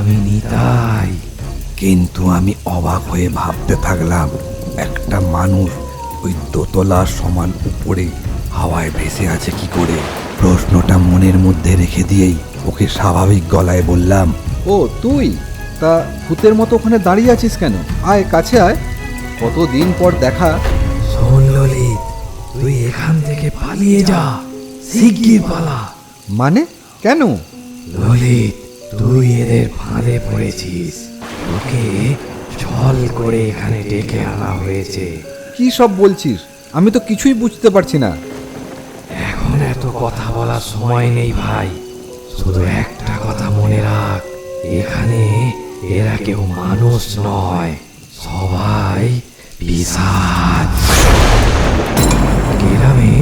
আমি নিতাই। কিন্তু আমি অবাক হয়ে ভাবতে থাকলাম, একটা মানুষ ওই দোতলার সমান উপরে হাওয়ায় ভেসে আছে কি করে। প্রশ্নটা মনের মধ্যে রেখে দিয়েই ওকে স্বাভাবিক গলায় বললাম, ও তুই? তা ভূতের মতো ওখানে দাঁড়িয়ে আছিস কেন? আয় কাছে আয়, কতদিন পর দেখা। শোন ললিত, তুই এখান থেকে পালিয়ে যা, শিগগির পালা। মানে কেন? ললিত, তুই এদের ফাঁদে পড়েছিস। তোকে ছল করে এখানে ডেকে আনা হয়েছে। কি সব বলছিস? আমি তো কিছুই বুঝতে পারছি না। এখন এত কথা বলার সময় নেই ভাই, শুধু একটা কথা মনে রাখ, এখানে এরা কেউ মানুষ নয়, সবাই পিশাচ। গ্রামে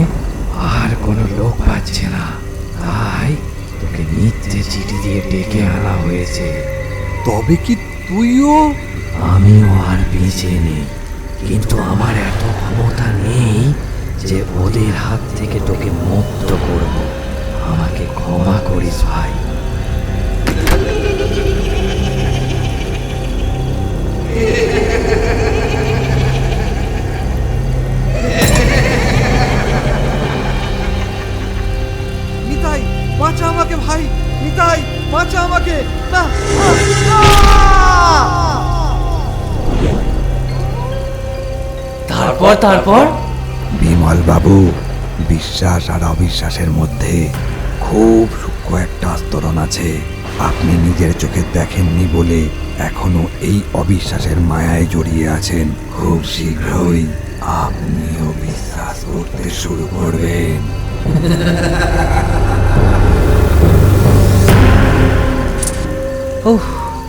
আর কোনো লোক পাচ্ছে না, তাই তোকে মিথ্যে চিঠি দিয়ে ডেকে আনা হয়েছে। তবে কি তুইও? আমিও আর বেঁচে নেই, কিন্তু আমার এত ক্ষমতা নেই যে ওদের হাত থেকে তোকে মুক্ত করব। আমাকে ক্ষমা করিস ভাই। নিতাই, বাঁচা আমাকে ভাই! নিতাই, বাঁচা আমাকে! না! তারপর বিমল বাবু, বিশ্বাস আর অবিশ্বাসের মধ্যে খুব সূক্ষ্ম একটা আস্তরণ আছে। আপনি নিজের চোখে দেখেননি বলে এখনো এই অবিশ্বাসের মায়ায় জড়িয়ে আছেন। খুব শীঘ্রই আপনিও বিশ্বাস করতে শুরু করবেন। ওহ,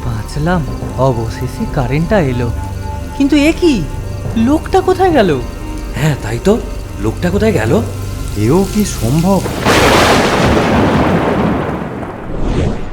বাঁচলাম, অবশেষে কারেন্টটা এলো। কিন্তু এ কি, লোকটা কোথায় গেল? হ্যাঁ তাই তো, লোকটা কোথায় গেল? এও কি সম্ভব?